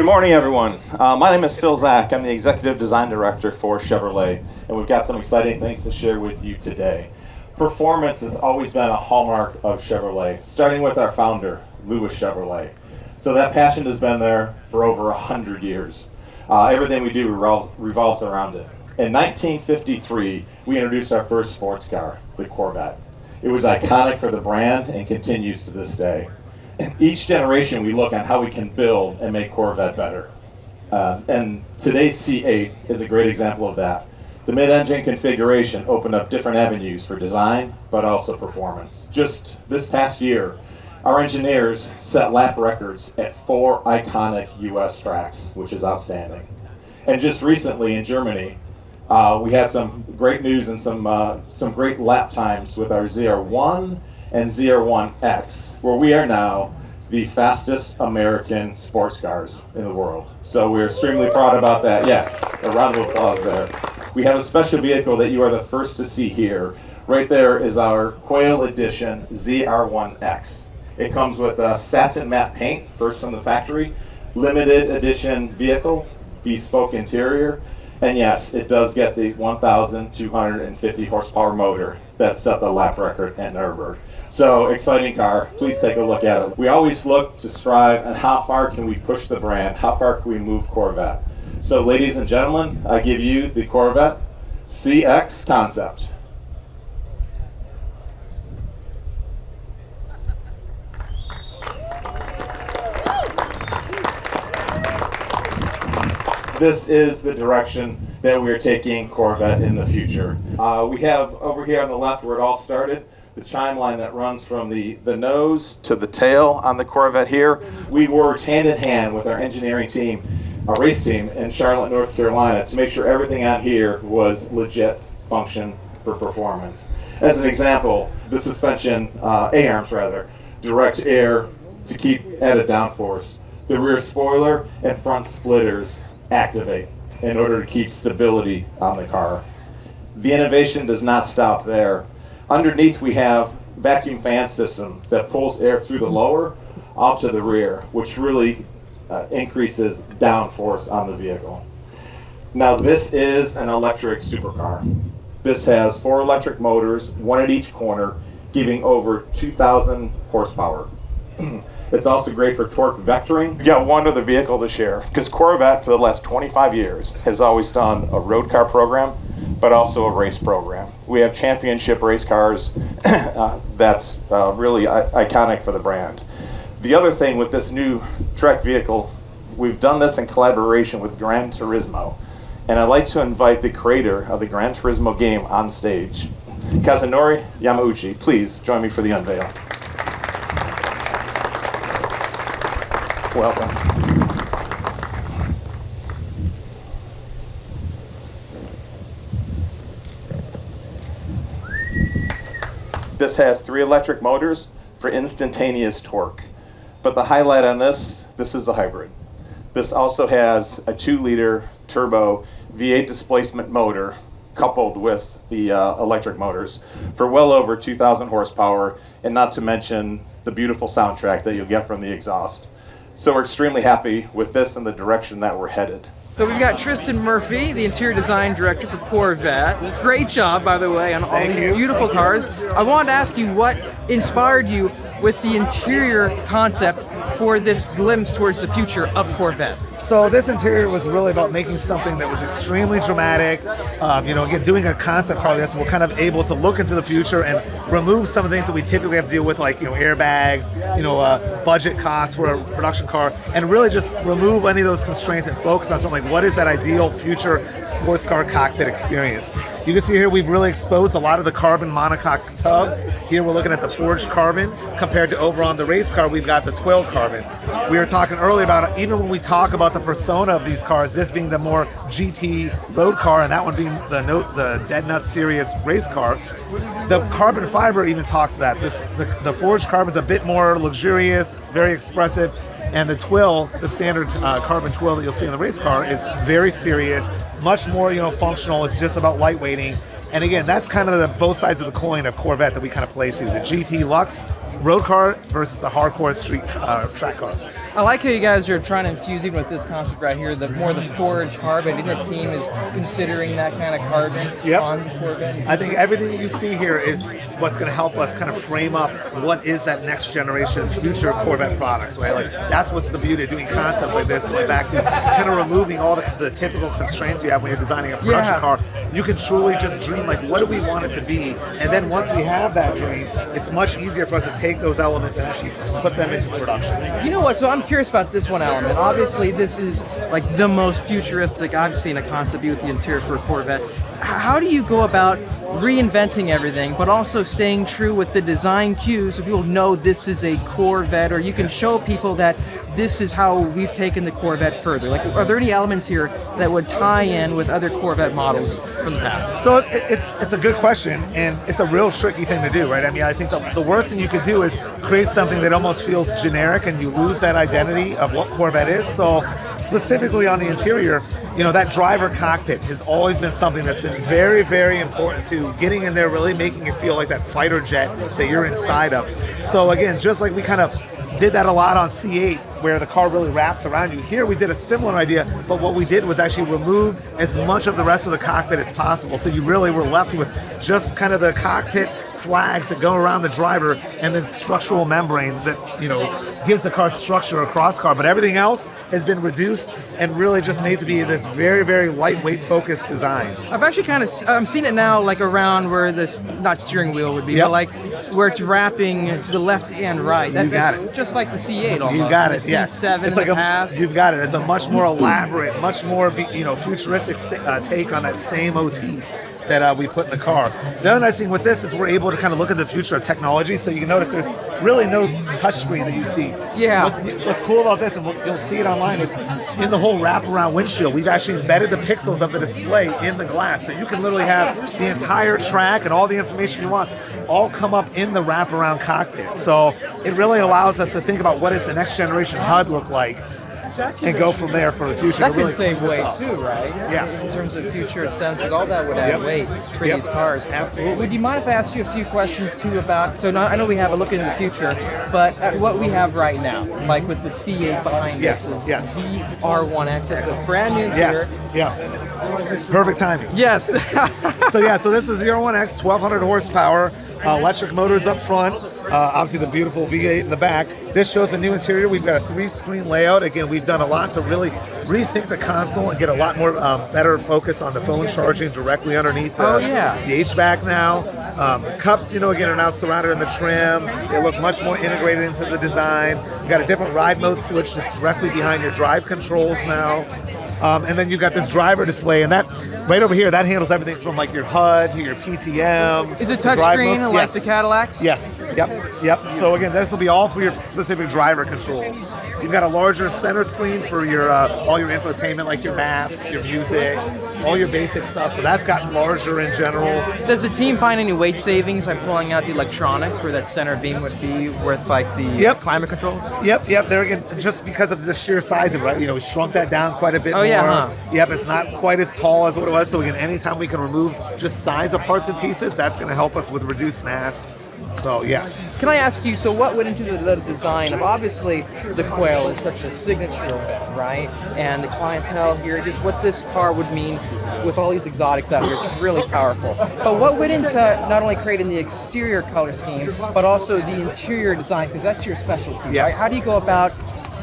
Good morning, everyone. My name is Phil Zach. I'm the Executive Design Director for Chevrolet, and we've got some exciting things to share with you today. Performance has always been a hallmark of Chevrolet, starting with our founder, Louis Chevrolet. So that passion has been there for over 100 years. Everything we do revolves around it. In 1953, we introduced our first sports car, the Corvette. It was iconic for the brand and continues to this day. Each generation we look on how we can build and make Corvette better. And today's C8 is a great example of that. The mid-engine configuration opened up different avenues for design, but also performance. Just this past year, our engineers set lap records at 4 iconic US tracks, which is outstanding. And just recently in Germany, we had some great news and some great lap times with our ZR1 and ZR1X, where we are now the fastest American sports cars in the world. So we're extremely proud about that. Yes, a round of applause there. We have a special vehicle that you are the first to see here. Right there is our Quail Edition ZR1X. It comes with a satin matte paint, first from the factory, limited edition vehicle, bespoke interior, and yes, it does get the 1,250 horsepower motor that set the lap record at Nürburgring. So, exciting car. Please take a look at it. We always look to strive on how far can we push the brand, how far can we move Corvette. So, ladies and gentlemen, I give you the Corvette CX concept. This is the direction that we're taking Corvette in the future. We have over here on the left where it all started, the chime line that runs from the nose to the tail on the Corvette here. We worked hand in hand with our engineering team, our race team in Charlotte, North Carolina to make sure everything on here was legit function for performance. As an example, the suspension, A-arms rather, direct air to keep added downforce. The rear spoiler and front splitters activate in order to keep stability on the car. The innovation does not stop there. Underneath we have vacuum fan system that pulls air through the lower out to the rear, which really increases downforce on the vehicle. Now this is an electric supercar. This has 4 electric motors, 1 at each corner, giving over 2,000 horsepower. It's also great for torque vectoring. You got one other vehicle to share, because Corvette for the last 25 years has always done a road car program, but also a race program. We have championship race cars that's really iconic for the brand. The other thing with this new Trek vehicle, we've done this in collaboration with Gran Turismo, and I'd like to invite the creator of the Gran Turismo game on stage. Kazunori Yamauchi, please join me for the unveil. Welcome. This has 3 electric motors for instantaneous torque. But the highlight on this is a hybrid. This also has a 2-liter turbo V8 displacement motor coupled with the electric motors for well over 2,000 horsepower, and not to mention the beautiful soundtrack that you'll get from the exhaust. So we're extremely happy with this and the direction that we're headed. So we've got Tristan Murphy, the interior design director for Corvette. Great job, by the way, on all these beautiful cars. I wanted to ask you what inspired you with the interior concept for this glimpse towards the future of Corvette. So this interior was really about making something that was extremely dramatic. Again, doing a concept car, we're kind of able to look into the future and remove some of the things that we typically have to deal with, like airbags, budget costs for a production car, and really just remove any of those constraints and focus on something like what is that ideal future sports car cockpit experience. You can see here we've really exposed a lot of the carbon monocoque tub. Here we're looking at the forged carbon compared to over on the race car we've got the 12 carbon. We were talking earlier about even when we talk about the persona of these cars, this being the more GT road car and that one being the dead nut serious race car, the carbon fiber even talks to that. The forged carbon's a bit more luxurious, very expressive, and the twill, the standard carbon twill that you'll see in the race car, is very serious, much more functional. It's just about lightweighting. And again, that's kind of the both sides of the coin of Corvette that we kind of play to. The GT Luxe road car versus the hardcore street track car. I like how you guys are trying to infuse even with this concept right here, the more the forged carbon. I think the team is considering that kind of carbon on the Corvette. I think everything you see here is what's going to help us kind of frame up what is that next generation future Corvette products, right? Like that's what's the beauty of doing concepts like this, going back to kind of removing all the typical constraints you have when you're designing a production car. You can truly just dream like, what do we want it to be? And then once we have that dream, it's much easier for us to take those elements and actually put them into production. You know what? So I'm curious about this one element. Obviously, this is like the most futuristic I've seen a concept be with the interior for a Corvette. How do you go about reinventing everything, but also staying true with the design cues so people know this is a Corvette, or you can show people that this is how we've taken the Corvette further? Like, are there any elements here that would tie in with other Corvette models from the past? So it's a good question, and it's a real tricky thing to do, right? I mean, I think the worst thing you could do is create something that almost feels generic, and you lose that identity of what Corvette is. So specifically on the interior, you know, that driver cockpit has always been something that's been very, very important to getting in there, really making it feel like that fighter jet that you're inside of. So again, just like we kind of did that a lot on C8, where the car really wraps around you. Here we did a similar idea, but what we did was actually removed as much of the rest of the cockpit as possible. So you really were left with just kind of the cockpit flags that go around the driver, and then structural membrane that, you know, gives the car structure across car. But everything else has been reduced and really just made to be this very, very lightweight focused design. I've actually kind of, I'm seeing it now like around where this, not steering wheel would be, but like where it's wrapping to the left and right. That's just like the C8 almost. You got it, yes. C7 it's in like the past. You've got it. It's a much more elaborate, much more, futuristic take on that same motif that we put in the car. The other nice thing with this is we're able to kind of look at the future of technology, so you can notice there's really no touchscreen that you see. Yeah. What's cool about this, and you'll see it online, is in the whole wraparound windshield, we've actually embedded the pixels of the display in the glass, so you can literally have the entire track and all the information you want all come up in the wraparound cockpit. So it really allows us to think about what does the next generation HUD look like, and go from there for the future. That really could save weight too, right? Yeah. In terms of future sense, because all that would add weight for these cars. Absolutely. Would you mind if I asked you a few questions too about, so now, I know we have a look into the future, but at what we have right now, like with the C8 behind us, yes. ZR1X, it's a brand new interior. Yes. Perfect timing. Yes. So this is ZR1X, 1,200 horsepower, electric motors up front, obviously the beautiful V8 in the back. This shows a new interior. We've got a 3-screen layout. Again, we've done a lot to really rethink the console and get a lot more better focus on the phone charging directly underneath the HVAC now. Cups, again, are now surrounded in the trim. They look much more integrated into the design. You've got a different ride mode switch that's directly behind your drive controls now. And then you've got this driver display, and that right over here, that handles everything from like your HUD to your PTM. Is it touchscreen like the Cadillacs? Yes. Yep. So again, this will be all for your specific driver controls. You've got a larger center screen for your all your infotainment, like your maps, your music, all your basic stuff. So that's gotten larger in general. Does the team find any weight savings by pulling out the electronics where that center beam would be with like the climate controls? Yep. There again, just because of the sheer size of it, right? We shrunk that down quite a bit more. Yep, it's not quite as tall as what it was. So again, anytime we can remove just size of parts and pieces, that's going to help us with reduced mass. So yes. Can I ask you, so what went into the design of, obviously the Quail is such a signature event, right? And the clientele here, just what this car would mean with all these exotics out here, it's really powerful. But what went into not only creating the exterior color scheme, but also the interior design, because that's your specialty, right? How do you go about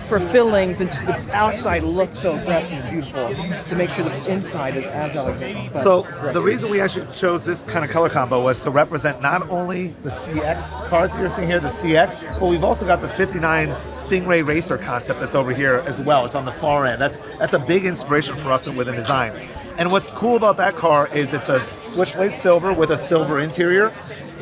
fulfilling, since the outside looks so aggressive and beautiful, to make sure the inside is as elegant? So the reason we actually chose this kind of color combo was to represent not only the CX cars that you're seeing here, the CX, but we've also got the 59 Stingray Racer concept that's over here as well. It's on the far end. That's a big inspiration for us within design. And what's cool about that car is it's a switchblade silver with a silver interior.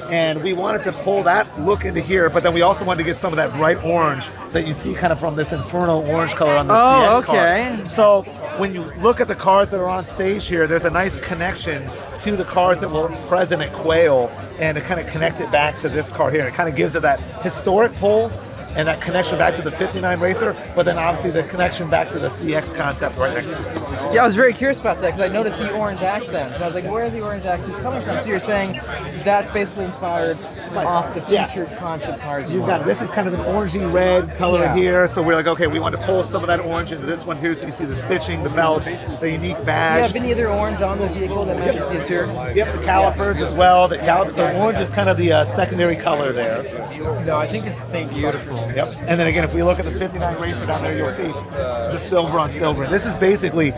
And we wanted to pull that look into here, but then we also wanted to get some of that bright orange that you see kind of from this Inferno orange color on the CX car. So when you look at the cars that are on stage here, there's a nice connection to the cars that were present at Quail, and to kind of connect it back to this car here. It kind of gives it that historic pull, and that connection back to the 59 Racer, but then obviously the connection back to the CX concept right next to it. Yeah, I was very curious about that because I noticed the orange accents. And I was like, where are the orange accents coming from? So you're saying that's basically inspired off the future concept cars. You've got, this is kind of an orangey red color here, so we're like, okay, we want to pull some of that orange into this one here, so you see the stitching, the belts, the unique Do you badge. have any other orange on the vehicle that matches the interior? Yep, the calipers as well. The calipers, so orange is kind of the secondary color there. No, I think it's the same beautiful. Yep. And then again, if we look at the 59 Racer down there, you'll see the silver on silver. And this is basically,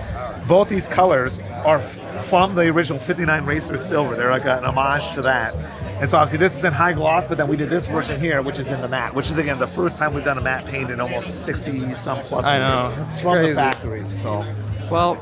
both these colors are from the original 59 Racer silver. They're like an homage to that. And so obviously this is in high gloss, but then we did this version here, which is in the matte, which is again the first time we've done a matte paint in almost 60 some plus years. I know. It's from the factory. So, well,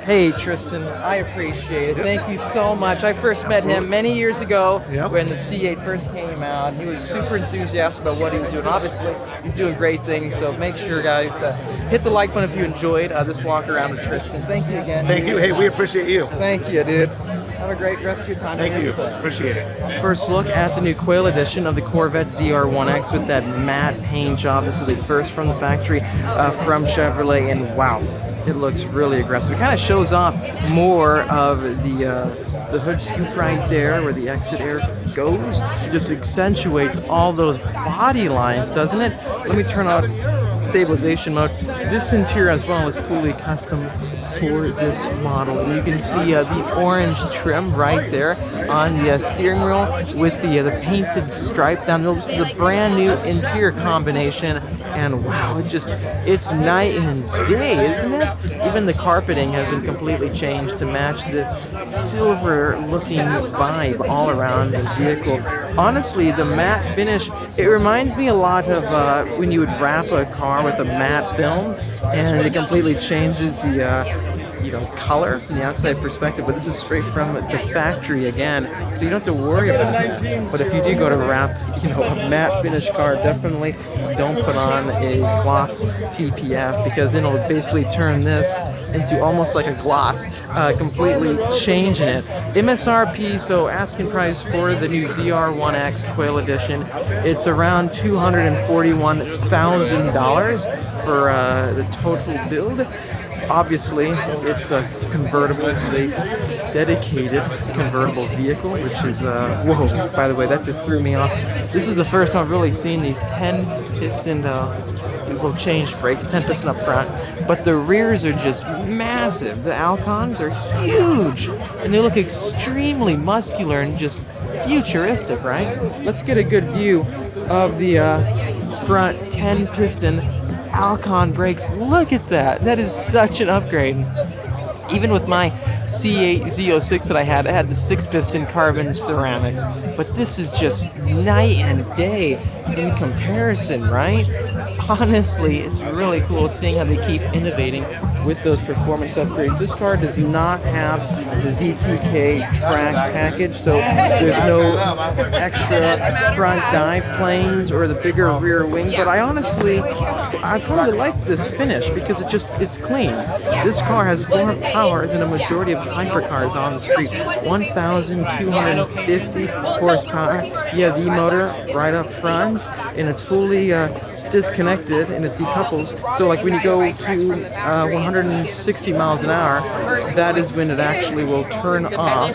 hey Tristan, I appreciate it. Thank you so much. I first met him many years ago when the C8 first came out. He was super enthusiastic about what he was doing. Obviously, he's doing great things. So make sure, guys, to hit the like button if you enjoyed this walk around with Tristan. Thank you again. Thank you. Hey, we appreciate you. Thank you, dude. Have a great rest of your time. Thank you. Appreciate it. First look at the new Quail edition of the Corvette ZR1X with that matte paint job. This is a first from the factory from Chevrolet, and wow, it looks really aggressive. It kind of shows off more of the hood scoop right there where the exit air goes. It just accentuates all those body lines, doesn't it? Let me turn on stabilization mode. This interior as well is fully custom for this model. You can see the orange trim right there on the steering wheel with the painted stripe down the middle. This is a brand new interior combination, and wow, it's night and day, isn't it? Even the carpeting has been completely changed to match this silver looking vibe all around the vehicle. Honestly, the matte finish, it reminds me a lot of when you would wrap a car with a matte film, and it completely changes the color from the outside perspective, but this is straight from the factory again, so you don't have to worry about it. But if you do go to wrap, a matte finish car, definitely don't put on a gloss PPF, because then it'll basically turn this into almost like a gloss, completely changing it. MSRP, so asking price for the new ZR1X Quail Edition, it's around $241,000 for the total build. Obviously, it's a convertible, so they dedicated convertible vehicle, which is, whoa, by the way, that just threw me off. This is the first time I've really seen these 10-piston, changed brakes, 10-piston up front, but the rears are just massive. The Alcons are huge, and they look extremely muscular and just futuristic, right? Let's get a good view of the front 10-piston Alcon brakes. Look at that. That is such an upgrade. Even with my C8 Z06 that I had the 6-piston carbon ceramics. But this is just night and day in comparison, right? Honestly, it's really cool seeing how they keep innovating with those performance upgrades. This car does not have the ZTK track package, so there's no extra front dive planes or the bigger rear wing, but I probably like this finish because it's clean. This car has more power than a majority of hypercars on the street. 1,250 horsepower. You have the motor right up front, and it's fully disconnected and it decouples. So like when you go to 160 miles an hour, that is when it actually will turn off,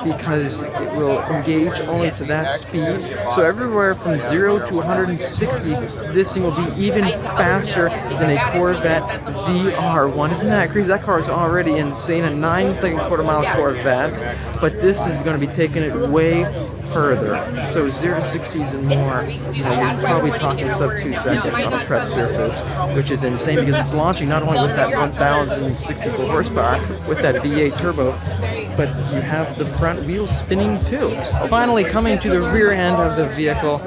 because it will engage only to that speed. So everywhere from 0 to 160, this thing will be even faster than a Corvette ZR1. Isn't that crazy? That car is already insane, a 9-second quarter-mile Corvette, but this is going to be taking it way further. So 0 to 60s and more, you're probably talking sub 2 seconds on a press surface, which is insane because it's launching not only with that 1,064 horsepower with that V8 turbo, but you have the front wheels spinning too. Finally, coming to the rear end of the vehicle,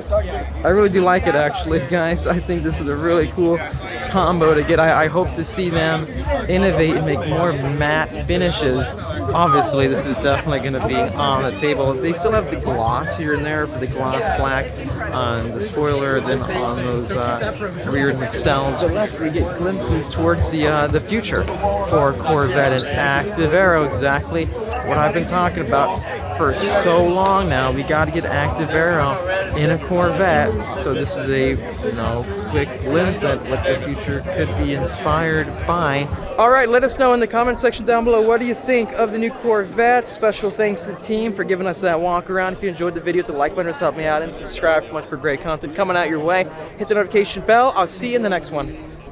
I really do like it actually, guys. I think this is a really cool combo to get. I hope to see them innovate and make more matte finishes. Obviously, this is definitely going to be on the table. They still have the gloss here and there for the gloss black on the spoiler, then on those rear nacelles. On the left, we get glimpses towards the future for Corvette and Active Aero, exactly what I've been talking about for so long now. We got to get Active Aero in a Corvette. So this is a quick glimpse at what the future could be inspired by. All right, let us know in the comment section down below, what do you think of the new Corvette? Special thanks to the team for giving us that walk around. If you enjoyed the video, hit the like button to help me out, and subscribe for much more great content coming out your way. Hit the notification bell. I'll see you in the next one.